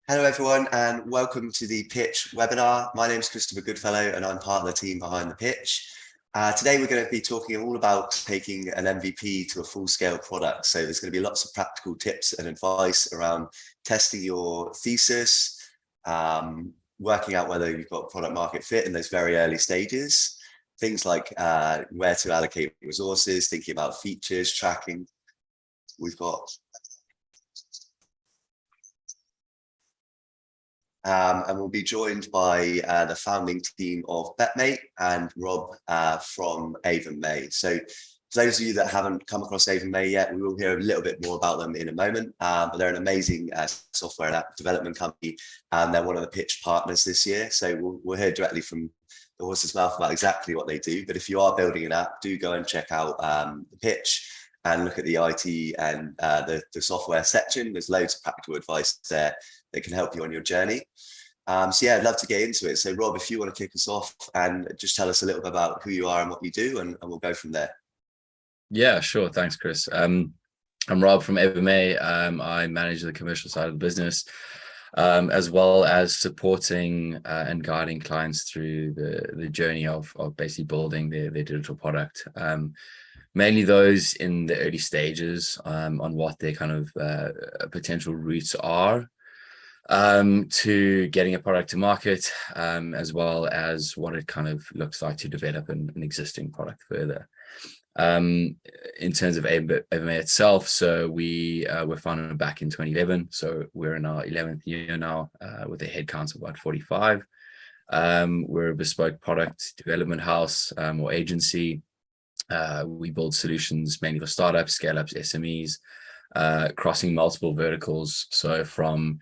Hello, everyone, and welcome to the Pitch webinar. My name is Christopher Goodfellow, and I'm part of the team behind the Pitch. Today, we're going to be talking all about taking an MVP to a full-scale product. So there's going to be lots of practical tips and advice around testing your thesis, working out whether you've got product market fit in those very early stages, things like where to allocate resources, thinking about features, tracking. We've got and we'll be joined by the founding team of BetMate and Rob from AVAMAE. So for those of you that haven't come across AVAMAE yet, we will hear a little bit more about them in a moment, but they're an amazing software and app development company, and they're one of the pitch partners this year. So we'll hear directly from the horse's mouth about exactly what they do. But if you are building an app, do go and check out the pitch and look at the IT and the software section. There's loads of practical advice there that can help you on your journey. So yeah, I'd love to get into it. So Rob, if you want to kick us off and just tell us a little bit about who you are and what you do, and we'll go from there. Yeah, sure. Thanks, Chris. I'm Rob from AVAMAE. I manage the commercial side of the business, as well as supporting and guiding clients through the journey of basically building their digital product. Mainly those in the early stages on what their kind of potential routes are to getting a product to market, as well as what it kind of looks like to develop an existing product further. In terms of AVAMAE itself, so we were founded back in 2011, so we're in our 11th year now with a headcount of about 45. We're a bespoke product development house or agency. We build solutions mainly for startups, scale-ups, SMEs, crossing multiple verticals, so from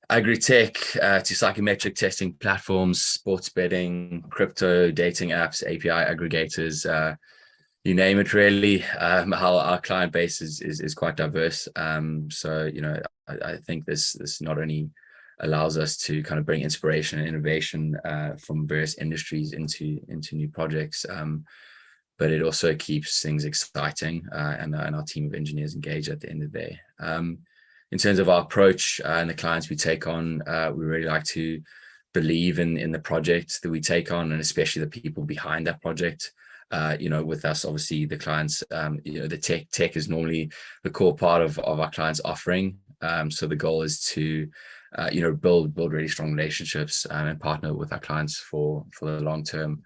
agri-tech to psychometric testing platforms, sports betting, crypto, dating apps, API aggregators, you name it really. Our client base is quite diverse. So, you know, I think this not only allows us to kind of bring inspiration and innovation from various industries into new projects, but it also keeps things exciting and our team of engineers engaged at the end of the day. In terms of our approach and the clients we take on, we really like to believe in the project that we take on, and especially the people behind that project. You know, with us, obviously the clients, you know, the tech is normally the core part of our clients' offering. So the goal is to, you know, build really strong relationships and partner with our clients for the long term.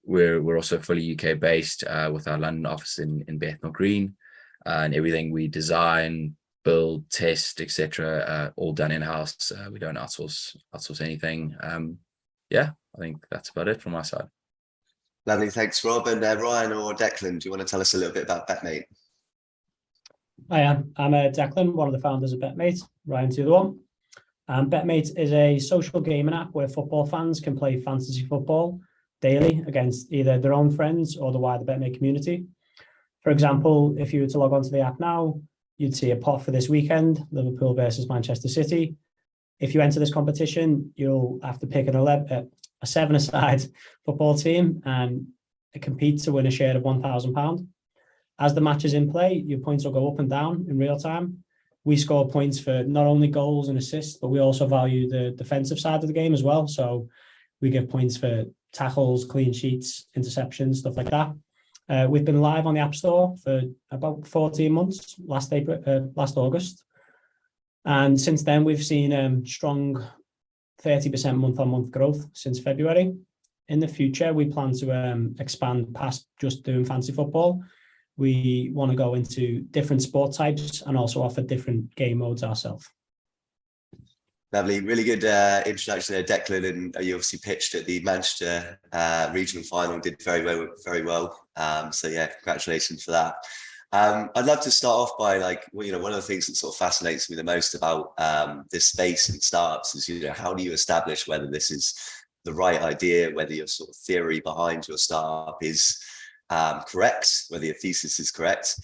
We're also fully UK based with our London office in Bethnal Green, and everything we design, build, test, etc., all done in-house. We don't outsource anything. Yeah, I think that's about it from our side. Lovely, thanks, Rob. And Ryan or Declan, do you want to tell us a little bit about BetMate? Hi, I'm Declan, one of the founders of BetMate. Ryan's the other one. BetMate is a social gaming app where football fans can play fantasy football daily against either their own friends or the wider BetMate community. For example, if you were to log onto the app now, you'd see a pot for this weekend, Liverpool versus Manchester City. If you enter this competition, you'll have to pick a seven-a-side football team and compete to win a share of £1,000. As the match is in play, your points will go up and down in real time. We score points for not only goals and assists, but we also value the defensive side of the game as well. So we give points for tackles, clean sheets, interceptions, stuff like that. We've been live on the App Store for about 14 months, last August. And since then, we've seen strong 30% month-on-month growth since February. In the future, we plan to expand past just doing fantasy football. We want to go into different sport types and also offer different game modes ourselves. Lovely, really good introduction there, Declan, and you obviously pitched at the Manchester regional final, did very well. So yeah, congratulations for that. I'd love to start off by one of the things that sort of fascinates me the most about this space and startups is, how do you establish whether this is the right idea, whether your sort of theory behind your startup is correct, whether your thesis is correct.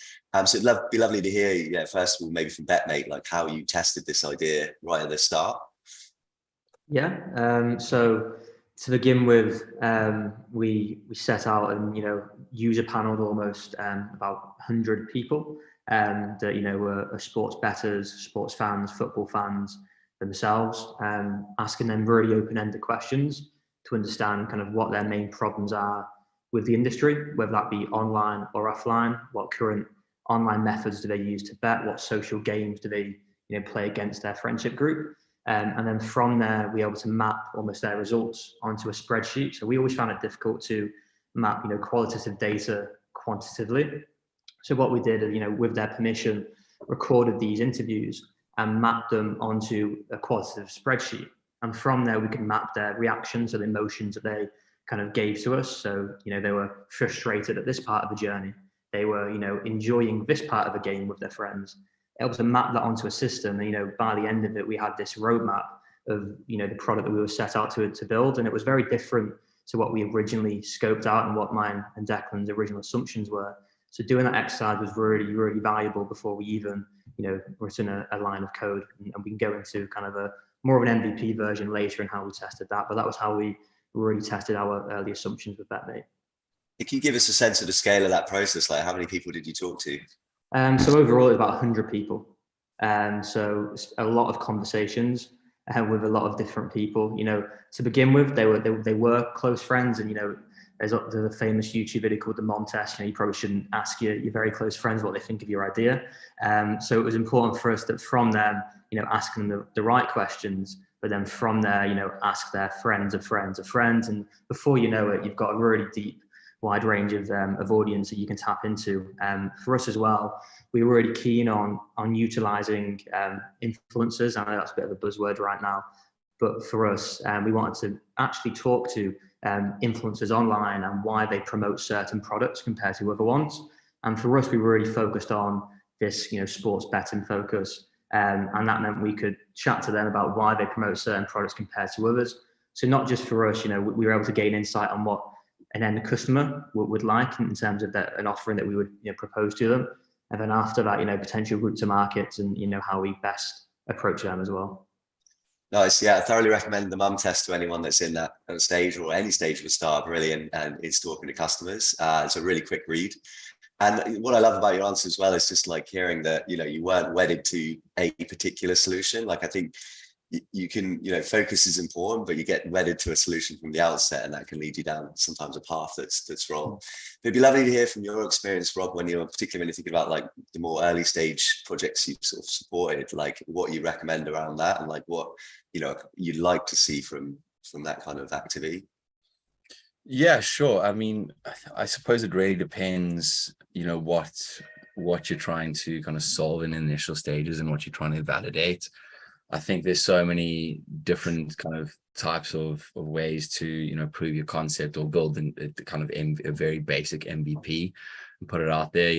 So it'd be lovely to hear, first of all, maybe from BetMate, like how you tested this idea right at the start. Yeah. So to begin with, we set out and user paneled almost about 100 people that were sports bettors, sports fans, football fans, themselves, asking them really open-ended questions to understand kind of what their main problems are with the industry, whether that be online or offline, what current online methods do they use to bet, what social games do they play against their friendship group. And then from there, we're able to map almost their results onto a spreadsheet. So we always found it difficult to map, qualitative data quantitatively. So what we did, with their permission, recorded these interviews and mapped them onto a qualitative spreadsheet. And from there, we could map their reactions and emotions that they kind of gave to us. So, they were frustrated at this part of the journey. They were, enjoying this part of the game with their friends. Able to map that onto a system. And, by the end of it, we had this roadmap of, the product that we were set out to build. And it was very different to what we originally scoped out and what mine and Declan's original assumptions were. So doing that exercise was really, really valuable before we even, written a line of code. And we can go into kind of a more of an MVP version later in how we tested that. But that was how we really tested our early assumptions with BetMate. Can you give us a sense of the scale of that process? Like, how many people did you talk to? So overall, it was about 100 people. So a lot of conversations with a lot of different people. To begin with, they were close friends, and there's a famous YouTube video called the Mom Test. You probably shouldn't ask your very close friends what they think of your idea. So it was important for us that from them, asking them the right questions, but then from there, ask their friends of friends of friends, and before you know it, you've got a really deep, wide range of audience that you can tap into. For us as well, we were really keen on utilizing influencers. I know that's a bit of a buzzword right now, but for us, we wanted to actually talk to influencers online and why they promote certain products compared to other ones. And for us, we were really focused on this, sports betting focus. And that meant we could chat to them about why they promote certain products compared to others. So not just for us, we were able to gain insight on what an end customer would like in terms of an offering that we would propose to them. And then after that, potential route to markets and, how we best approach them as well. Nice. Yeah, I thoroughly recommend the Mum Test to anyone that's in that stage or any stage of a startup, really, and is talking to customers. It's a really quick read. And what I love about your answer as well is just like hearing that, you weren't wedded to a particular solution. Like, I think you can, focus is important, but you get wedded to a solution from the outset, and that can lead you down sometimes a path that's wrong. It'd be lovely to hear from your experience, Rob, particularly when you're thinking about like the more early stage projects you've sort of supported, like what you recommend around that, and like what you'd like to see from that kind of activity. Yeah, sure. I mean, I suppose it really depends, what you're trying to kind of solve in initial stages and what you're trying to validate. I think there's so many different kind of types of ways to, prove your concept or build a kind of a very basic MVP and put it out there.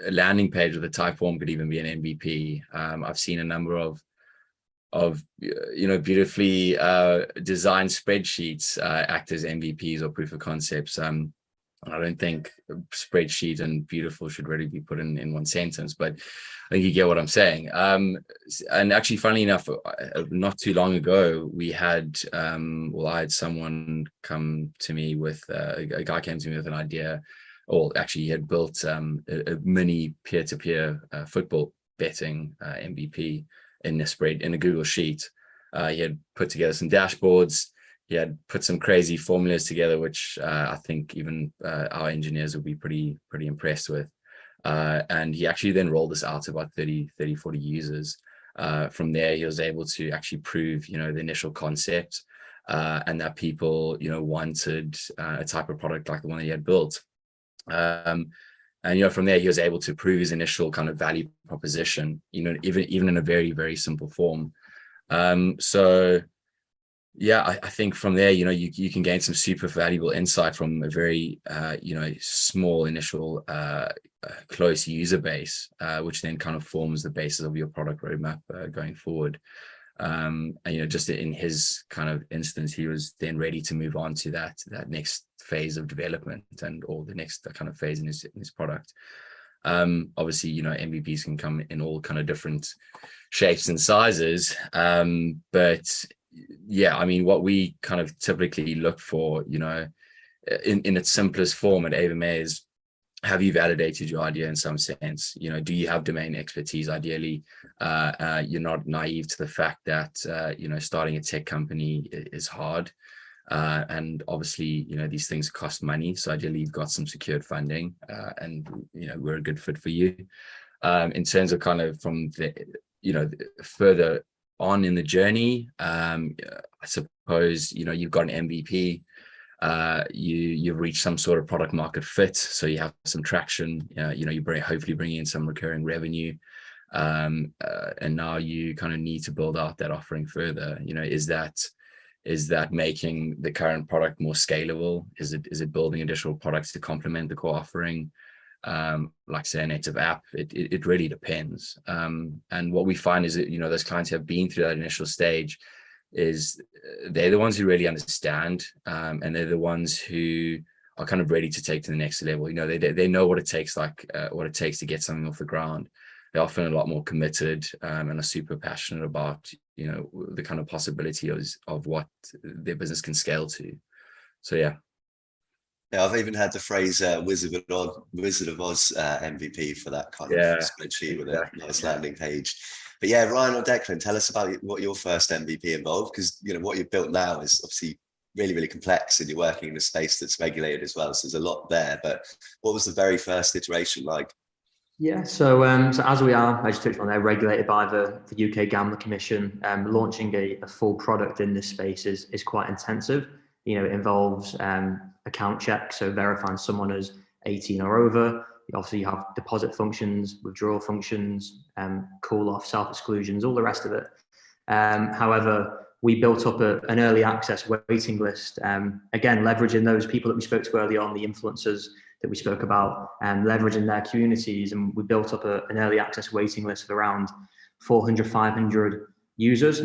A landing page with a type form could even be an MVP. I've seen a number of beautifully designed spreadsheets act as MVPs or proof of concepts. I don't think spreadsheet and beautiful should really be put in one sentence, but I think you get what I'm saying. And actually, funnily enough, not too long ago, we had, I had someone come to me with, a guy came to me with an idea, or actually he had built a mini peer-to-peer football betting MVP in a Google Sheet. He had put together some dashboards. He had put some crazy formulas together, which I think even our engineers would be pretty impressed with. And he actually then rolled this out to about 30, 40 users. From there, he was able to actually prove, the initial concept and that people, wanted a type of product like the one that he had built. And, from there, he was able to prove his initial kind of value proposition, even in a very, very simple form. So yeah, I think from there, you can gain some super valuable insight from a very, small initial close user base, which then kind of forms the basis of your product roadmap going forward. And, just in his kind of instance, he was then ready to move on to that next phase of development or the next kind of phase in his product. Obviously, MVPs can come in all kind of different shapes and sizes. But yeah, I mean, what we kind of typically look for, in its simplest form at AVAMAE is have you validated your idea in some sense? You know, do you have domain expertise? Ideally, you're not naive to the fact that, you know, starting a tech company is hard. And obviously, you know, these things cost money. So ideally, you've got some secured funding, and, you know, we're a good fit for you. In terms of kind of from the, you know, further on in the journey, I suppose, you know, you've got an MVP. You've reached some sort of product market fit, so you have some traction. You know, hopefully bring in some recurring revenue, and now you kind of need to build out that offering further. You know, is that making the current product more scalable? Is it building additional products to complement the core offering? Like say a native app, it really depends. And what we find is that, you know, those clients who have been through that initial stage, is they're the ones who really understand, and they're the ones who are kind of ready to take to the next level. You know, they know what it takes, like what it takes to get something off the ground. They're often a lot more committed, and are super passionate about, you know, the kind of possibilities of what their business can scale to. So yeah. Yeah, I've even had the phrase Wizard of Oz MVP for that kind of spreadsheet with a nice landing page. But yeah, Ryan or Declan, tell us about what your first MVP involved, because, you know, what you've built now is obviously really, really complex, and you're working in a space that's regulated as well. So there's a lot there. But what was the very first iteration like? Yeah, so as we are, as you touched on there, regulated by the UK Gambling Commission, launching a full product in this space is quite intensive. You know, it involves account checks, so verifying someone as 18 or over. Obviously, you have deposit functions, withdrawal functions, call off, self exclusions, all the rest of it. However, we built up an early access waiting list, again, leveraging those people that we spoke to early on, the influencers that we spoke about, and leveraging their communities. And we built up an early access waiting list of around 400, 500 users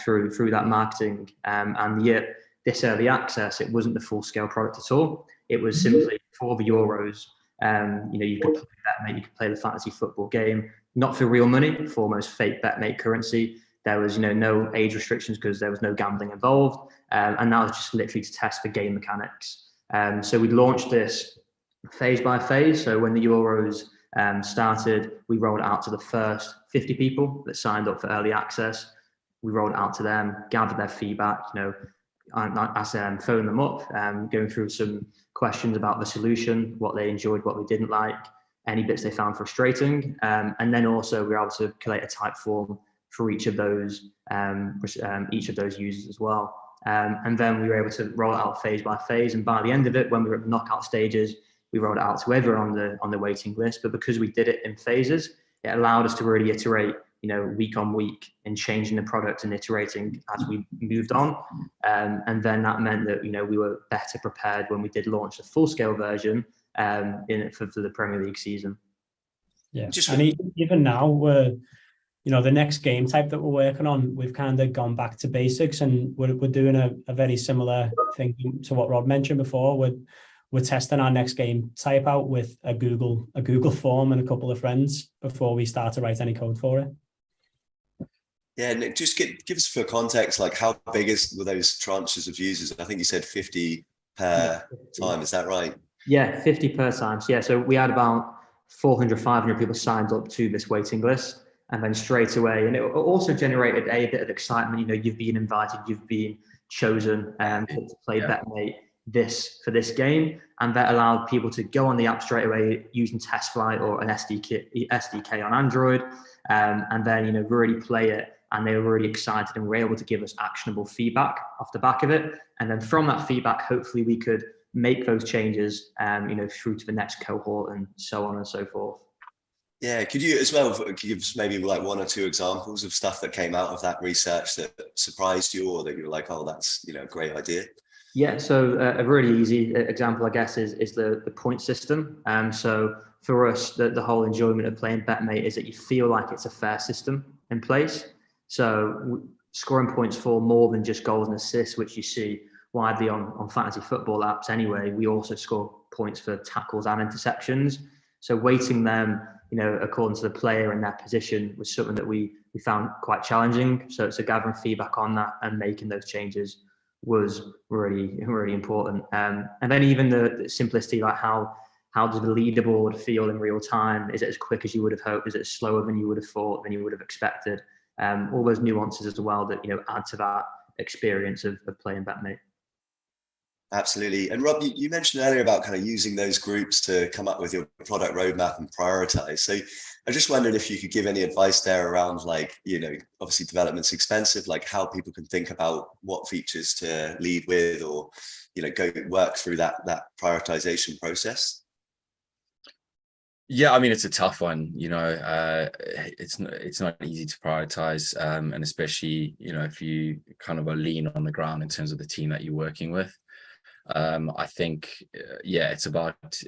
through that marketing. And yet, this early access, it wasn't the full scale product at all. It was simply for the Euros. You know, you could play BetMate, you could play the fantasy football game, not for real money, for almost fake BetMate currency. There was, you know, no age restrictions because there was no gambling involved. And that was just literally to test for game mechanics. So we launched this phase by phase. So when the Euros started, we rolled it out to the first 50 people that signed up for early access. We rolled it out to them, gathered their feedback, you know, phone them up, going through some questions about the solution, what they enjoyed, what they didn't like, any bits they found frustrating. And then also we were able to collate a type form for each of those users as well. And then we were able to roll it out phase by phase. And by the end of it, when we were at the knockout stages, we rolled it out to everyone on the waiting list. But because we did it in phases, it allowed us to really iterate, you know, week on week, and changing the product and iterating as we moved on. And then that meant that, you know, we were better prepared when we did launch the full scale version for the Premier League season. Yeah, and even now we're, you know, the next game type that we're working on, we've kind of gone back to basics, and we're doing a very similar thing to what Rob mentioned before. We're testing our next game type out with a Google form and a couple of friends before we start to write any code for it. Yeah, Nick, just give us for context, like how big were those tranches of users? I think you said 50 per time, is that right? Yeah, 50 per time. So yeah, so we had about 400, 500 people signed up to this waiting list, and then straight away, and it also generated a bit of excitement. You know, you've been invited, you've been chosen to play BetMate for this game, and that allowed people to go on the app straight away using TestFlight or an SDK on Android, and then, you know, really play it. And they were really excited and were able to give us actionable feedback off the back of it. And then from that feedback, hopefully we could make those changes, you know, through to the next cohort and so on and so forth. Yeah, could you as well give us maybe like one or two examples of stuff that came out of that research that surprised you, or that you were like, oh, that's, you know, a great idea? Yeah, so a really easy example, I guess, is the point system. So for us, the whole enjoyment of playing BetMate is that you feel like it's a fair system in place. So scoring points for more than just goals and assists, which you see widely on fantasy football apps anyway. We also score points for tackles and interceptions. So weighting them, you know, according to the player and their position was something that we found quite challenging. So gathering feedback on that and making those changes was really, really important. And then even the simplicity, like how How does the leaderboard feel in real time? Is it as quick as you would have hoped? Is it slower than you would have thought, than you would have expected? All those nuances as well that, you know, add to that experience of playing BetMate. Absolutely. And Rob, you mentioned earlier about kind of using those groups to come up with your product roadmap and prioritize. So I just wondered if you could give any advice there around, like, you know, obviously development's expensive, like how people can think about what features to lead with, or, you know, go work through that prioritization process. Yeah, I mean, it's a tough one, you know. It's not easy to prioritize, and especially, you know, if you kind of are lean on the ground in terms of the team that you're working with. I think, yeah, it's about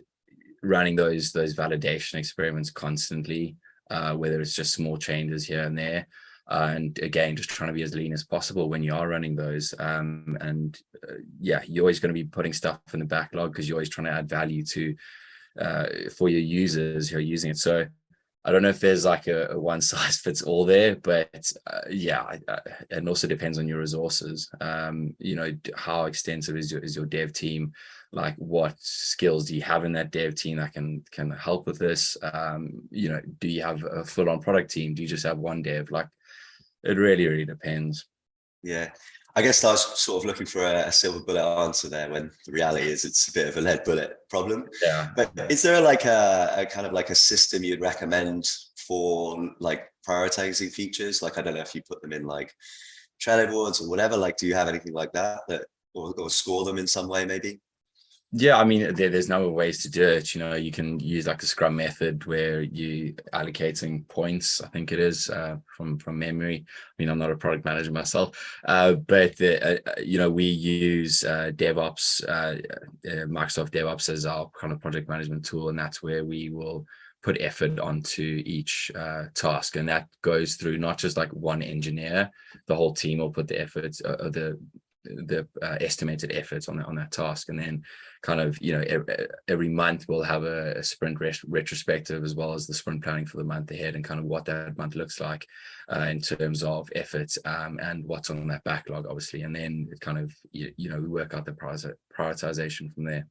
running those validation experiments constantly, whether it's just small changes here and there, and again, just trying to be as lean as possible when you are running those. Yeah, you're always going to be putting stuff in the backlog because you're always trying to add value to for your users who are using it. So I don't know if there's like a one size fits all there, but yeah, it also depends on your resources. You know, how extensive is your dev team? Like, what skills do you have in that dev team that can help with this? You know, do you have a full-on product team? Do you just have one dev? Like, it really depends. Yeah. I guess I was sort of looking for a silver bullet answer there, when the reality is it's a bit of a lead bullet problem. Yeah. But is there like a kind of like a system you'd recommend for like prioritizing features? Like, I don't know if you put them in like Trello boards or whatever, like, do you have anything like that, or score them in some way maybe? Yeah, I mean, there's no ways to do it. You know, you can use like a Scrum method where you allocating points, I think it is, from memory. I mean, I'm not a product manager myself, but you know, we use DevOps, Microsoft DevOps as our kind of project management tool, and that's where we will put effort onto each task, and that goes through not just like one engineer. The whole team will put the efforts, the estimated efforts on that task, and then kind of, you know, every month we'll have a sprint retrospective, as well as the sprint planning for the month ahead, and kind of what that month looks like in terms of efforts, and what's on that backlog, obviously, and then it kind of, you know, we work out the prioritization from there.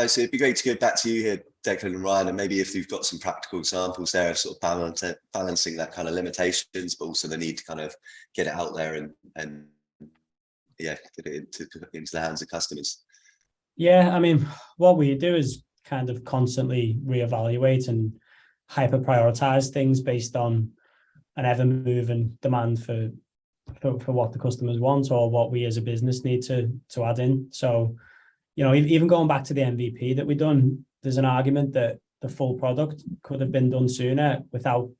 So it'd be great to go back to you here, Declan and Ryan, and maybe if you've got some practical examples there of sort of balancing that kind of limitations, but also the need to kind of get it out there and yeah, get it into the hands of customers. Yeah, I mean, what we do is kind of constantly reevaluate and hyper prioritize things based on an ever moving demand for what the customers want, or what we as a business need to add in. So, you know, even going back to the MVP that we've done, there's an argument that the full product could have been done sooner without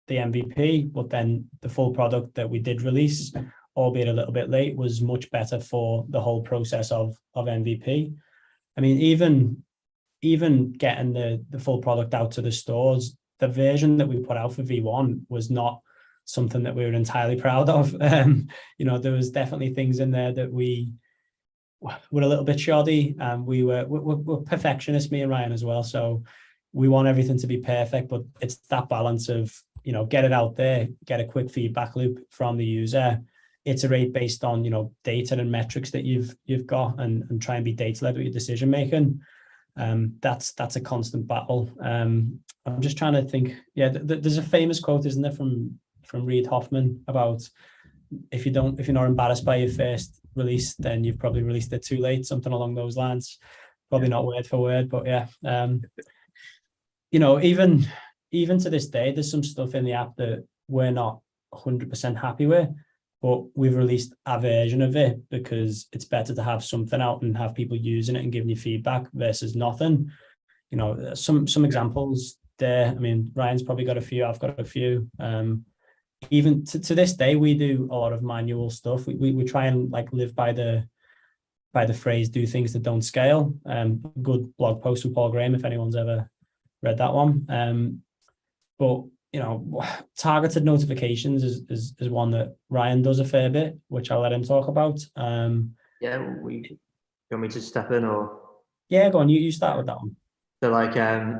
the MVP, but then the full product that we did release, albeit a little bit late, was much better for the whole process of MVP. I mean, even getting the full product out to the stores, the version that we put out for V1 was not something that we were entirely proud of. You know, there was definitely things in there that we were a little bit shoddy, and we're perfectionists, me and Ryan as well. So we want everything to be perfect, but it's that balance of, you know, get it out there, get a quick feedback loop from the user, iterate based on, you know, data and metrics that you've got, and try and be data-led with your decision making. That's a constant battle. I'm just trying to think. Yeah, there's a famous quote, isn't there, from Reid Hoffman about if you're not embarrassed by your first release, then you've probably released it too late, something along those lines. Probably not word for word, but yeah. You know, even to this day, there's some stuff in the app that we're not 100% happy with, but we've released a version of it because it's better to have something out and have people using it and giving you feedback versus nothing. You know, some examples there. I mean, Ryan's probably got a few, I've got a few. Even to this day, we do a lot of manual stuff. We try and like live by the phrase, do things that don't scale. Good blog post from Paul Graham, if anyone's ever read that one. But you know, targeted notifications is one that Ryan does a fair bit, which I'll let him talk about. Yeah, you want me to step in, or? Yeah, go on. You start with that one. So like,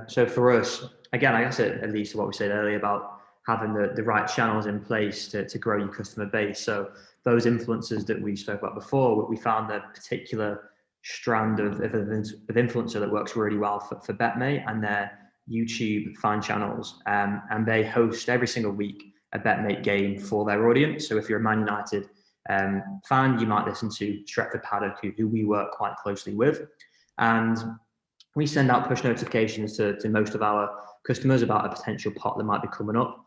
so for us, again, I guess it leads to what we said earlier about having the right channels in place to grow your customer base. So those influencers that we spoke about before, we found that particular strand of influencer that works really well for BetMate and their YouTube fan channels. And they host every single week a BetMate game for their audience. So if you're a Man United fan, you might listen to Stretford Paddock, who we work quite closely with. And we send out push notifications to most of our customers about a potential pot that might be coming up.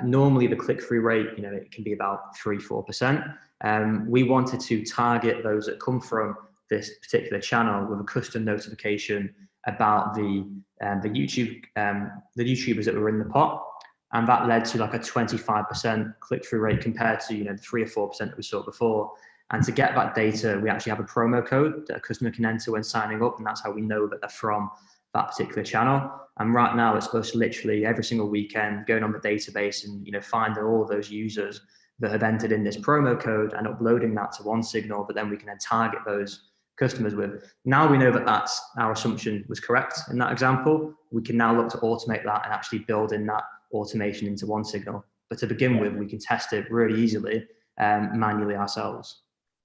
Normally the click-through rate, it can be about 3-4%. We wanted to target those that come from this particular channel with a custom notification about the YouTubers that were in the pot, and that led to like a 25% click-through rate compared to the 3 or 4% that we saw before. And to get that data, we actually have a promo code that a customer can enter when signing up, and that's how we know that they're from that particular channel. And right now, it's us literally every single weekend going on the database and finding all of those users that have entered in this promo code and uploading that to OneSignal, but then we can then target those customers with. Now we know that that's our assumption was correct in that example. We can now look to automate that and actually build in that automation into OneSignal. But to begin with, we can test it really easily manually ourselves.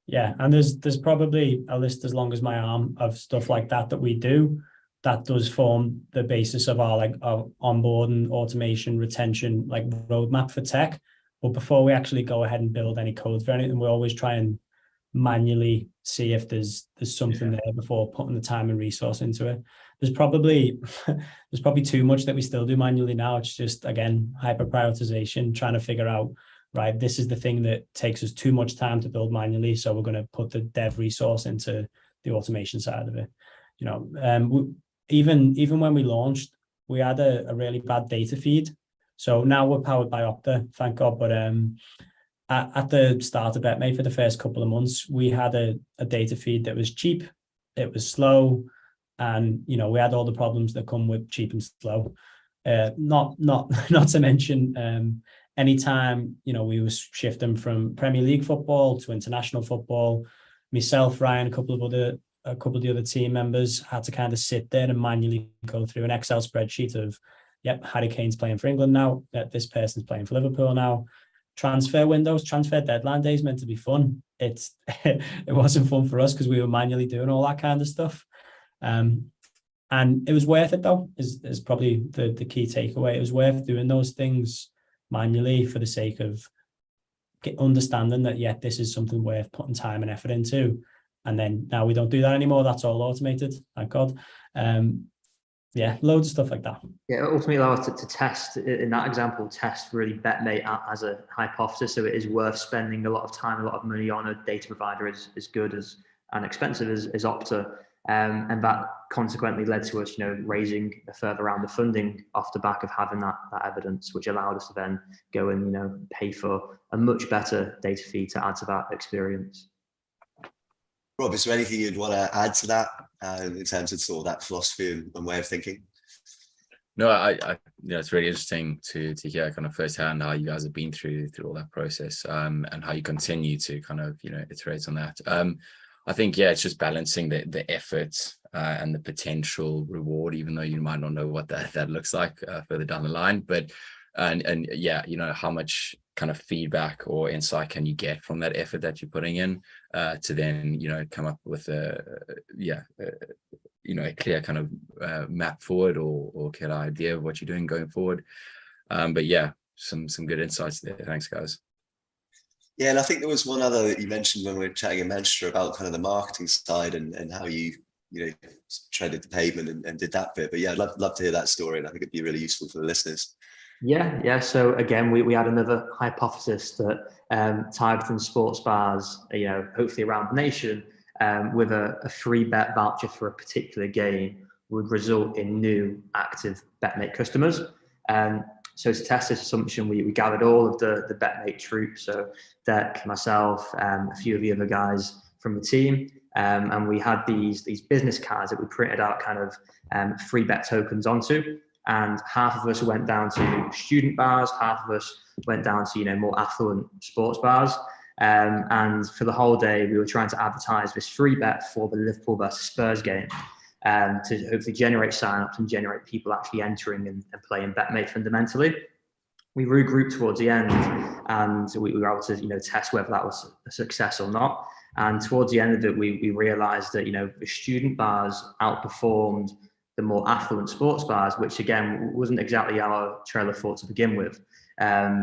Yeah, and there's probably a list as long as my arm of stuff like that we do that does form the basis of our onboarding, automation, retention, roadmap for tech. But before we actually go ahead and build any code for anything, we always try and manually see if there's something there before putting the time and resource into it. There's probably too much that we still do manually now. It's just, again, hyper prioritization, trying to figure out, right, this is the thing that takes us too much time to build manually, so we're going to put the dev resource into the automation side of it. Even when we launched, we had a really bad data feed. So now we're powered by Opta, thank God. But at the start of BetMate, for the first couple of months, we had a data feed that was cheap, it was slow, and we had all the problems that come with cheap and slow. Not to mention anytime we were shifting from Premier League football to international football, myself, Ryan, a couple of the other team members had to kind of sit there and manually go through an Excel spreadsheet of, yep, Harry Kane's playing for England now, this person's playing for Liverpool now. Transfer windows, transfer deadline days meant to be fun. It wasn't fun for us because we were manually doing all that kind of stuff. And it was worth it though, is probably the key takeaway. It was worth doing those things manually for the sake of understanding that, yeah, this is something worth putting time and effort into. And then now we don't do that anymore. That's all automated, thank God. Yeah, loads of stuff like that. Yeah, ultimately allow us to test, in that example, test really BetMate as a hypothesis. So it is worth spending a lot of time, a lot of money on a data provider as good as and expensive as Opta. And that consequently led to us, raising a further round of funding off the back of having that evidence, which allowed us to then go and, pay for a much better data feed to add to that experience. Rob, is there anything you'd want to add to that in terms of sort of that philosophy and way of thinking? No, I it's really interesting to hear kind of firsthand how you guys have been through all that process, and how you continue to kind of iterate on that. I think it's just balancing the effort and the potential reward, even though you might not know what that looks like further down the line. But and how much kind of feedback or insight can you get from that effort that you're putting in to then come up with a clear kind of map forward or clear idea of what you're doing going forward. But yeah, some good insights there. Thanks, guys. Yeah, and I think there was one other that you mentioned when we were chatting in Manchester about kind of the marketing side and how you treaded the pavement and did that bit. But yeah, I'd love to hear that story, and I think it'd be really useful for the listeners. Yeah. So again, we had another hypothesis that targeting sports bars, hopefully around the nation, with a free bet voucher for a particular game would result in new active BetMate customers. So to test this assumption, we gathered all of the BetMate troops, so Deck, myself, a few of the other guys from the team, and we had these business cards that we printed out kind of free bet tokens onto. And half of us went down to student bars, half of us went down to more affluent sports bars. And for the whole day, we were trying to advertise this free bet for the Liverpool versus Spurs game, to hopefully generate sign-ups and generate people actually entering and playing BetMate fundamentally. We regrouped towards the end, and we were able to test whether that was a success or not. And towards the end of it, we realized that, the student bars outperformed the more affluent sports bars, which again wasn't exactly our trail of thought to begin with.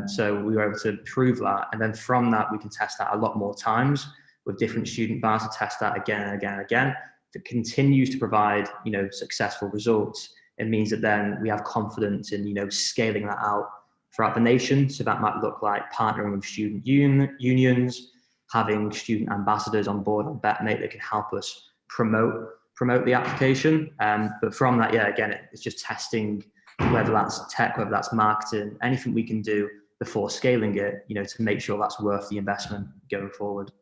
So we were able to prove that. And then from that, we can test that a lot more times with different student bars to test that again and again and again. If it continues to provide, successful results, it means that then we have confidence in, scaling that out throughout the nation. So that might look like partnering with student unions, having student ambassadors on board on BetMate that can help us promote the application. But from that, again, it's just testing, whether that's tech, whether that's marketing, anything we can do before scaling it, to make sure that's worth the investment going forward.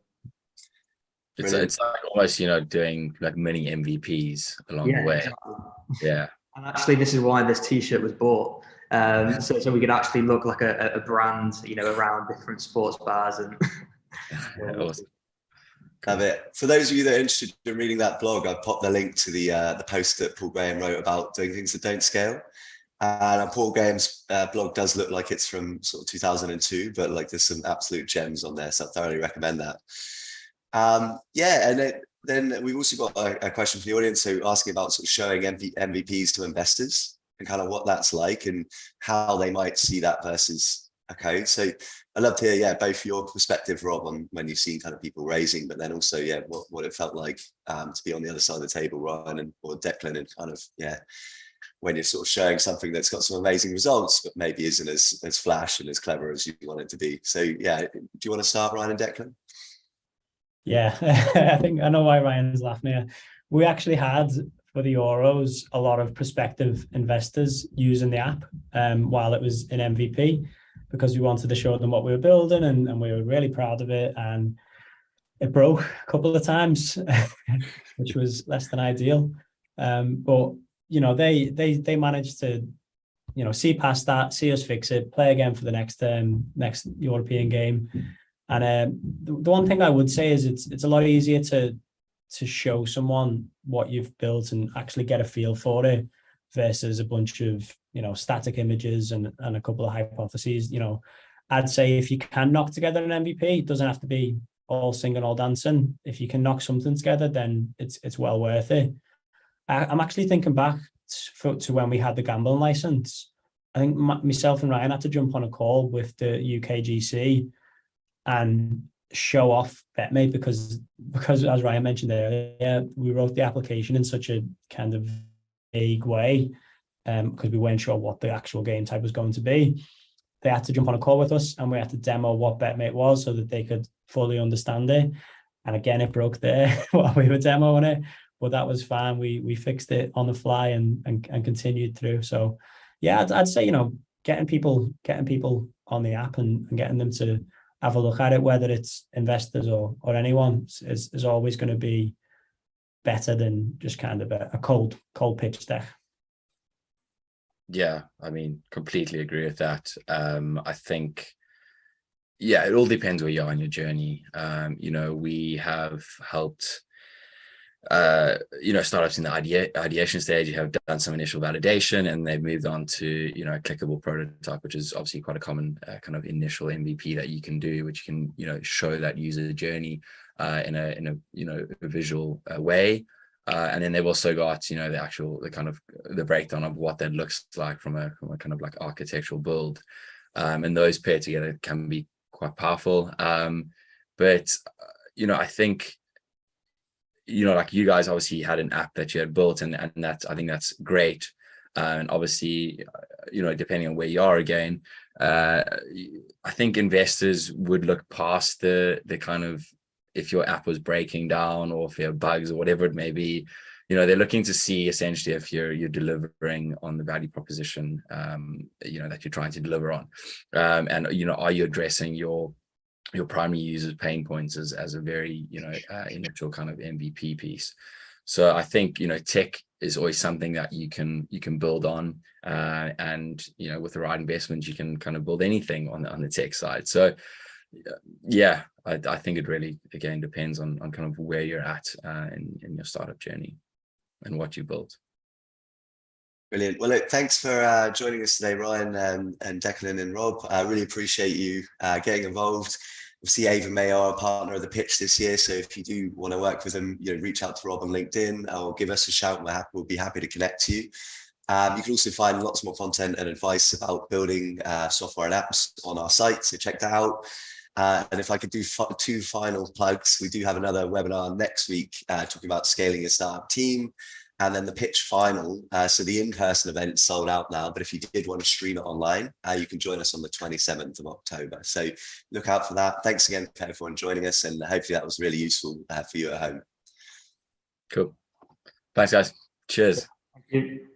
It's like almost, doing like many MVPs along the way. Exactly. Yeah. And actually, this is why this T-shirt was bought. So we could actually look like a brand, around different sports bars and. Awesome. Love it. For those of you that are interested in reading that blog, I've popped the link to the post that Paul Graham wrote about doing things that don't scale. And Paul Graham's blog does look like it's from sort of 2002, but like there's some absolute gems on there, so I thoroughly recommend that. And then we've also got a question from the audience, so asking about sort of showing MVPs to investors and kind of what that's like and how they might see that versus. Okay, so I'd love to hear, both your perspective, Rob, on when you've seen kind of people raising, but then also, what it felt like to be on the other side of the table, Ryan or Declan, and kind of, when you're sort of showing something that's got some amazing results, but maybe isn't as flash and as clever as you want it to be. So, do you want to start, Ryan and Declan? Yeah, I think I know why Ryan's laughing here. We actually had, for the Euros, a lot of prospective investors using the app while it was in MVP, because we wanted to show them what we were building, and we were really proud of it. And it broke a couple of times, which was less than ideal. But they managed to see past that, see us fix it, play again for the next European game. And the one thing I would say is it's a lot easier to show someone what you've built and actually get a feel for it versus a bunch of static images and a couple of hypotheses. I'd say if you can knock together an MVP, it doesn't have to be all singing, all dancing. If you can knock something together, then it's well worth it. I'm actually thinking back to when we had the gambling license. I think myself and Ryan had to jump on a call with the UKGC and show off BetMate because as Ryan mentioned earlier, we wrote the application in such a kind of vague way because we weren't sure what the actual game type was going to be. They had to jump on a call with us and we had to demo what BetMate was so that they could fully understand it. And again, it broke there while we were demoing it, but that was fine. We fixed it on the fly and continued through. So yeah, I'd say, getting people on the app and getting them to have a look at it, whether it's investors or anyone, is always going to be better than just kind of a cold pitch deck. Yeah, I mean, completely agree with that. I think, it all depends where you are on your journey. We have helped, startups in the ideation stage. You have done some initial validation and they've moved on to, a clickable prototype, which is obviously quite a common kind of initial MVP that you can do, which can, show that user journey in a visual way. And then they've also got, the breakdown of what that looks like from a kind of like architectural build. And those paired together can be quite powerful. But I think, like you guys obviously had an app that you had built and I think that's great. And obviously, depending on where you are again, I think investors would look past the kind of, if your app was breaking down or if you have bugs or whatever it may be, they're looking to see essentially if you're delivering on the value proposition, that you're trying to deliver on. And, are you addressing your primary users' pain points as a very, initial kind of MVP piece. So I think, tech is always something that you can build on, and, with the right investment, you can kind of build anything on the tech side. So I think it really, again, depends on kind of where you're at in your startup journey and what you built. Brilliant. Well, look, thanks for joining us today, Ryan and Declan and Rob. I really appreciate you getting involved. Obviously, AVAMAE are a partner of the pitch this year, so if you do want to work with them, reach out to Rob on LinkedIn or give us a shout. We'll be happy to connect you. You can also find lots more content and advice about building software and apps on our site, so check that out. And if I could do two final plugs, we do have another webinar next week talking about scaling a startup team. And then the pitch final. So the in-person event sold out now, but if you did want to stream it online, you can join us on the 27th of October. So look out for that. Thanks again for everyone joining us, and hopefully that was really useful for you at home. Cool. Thanks, guys. Cheers. Thank you.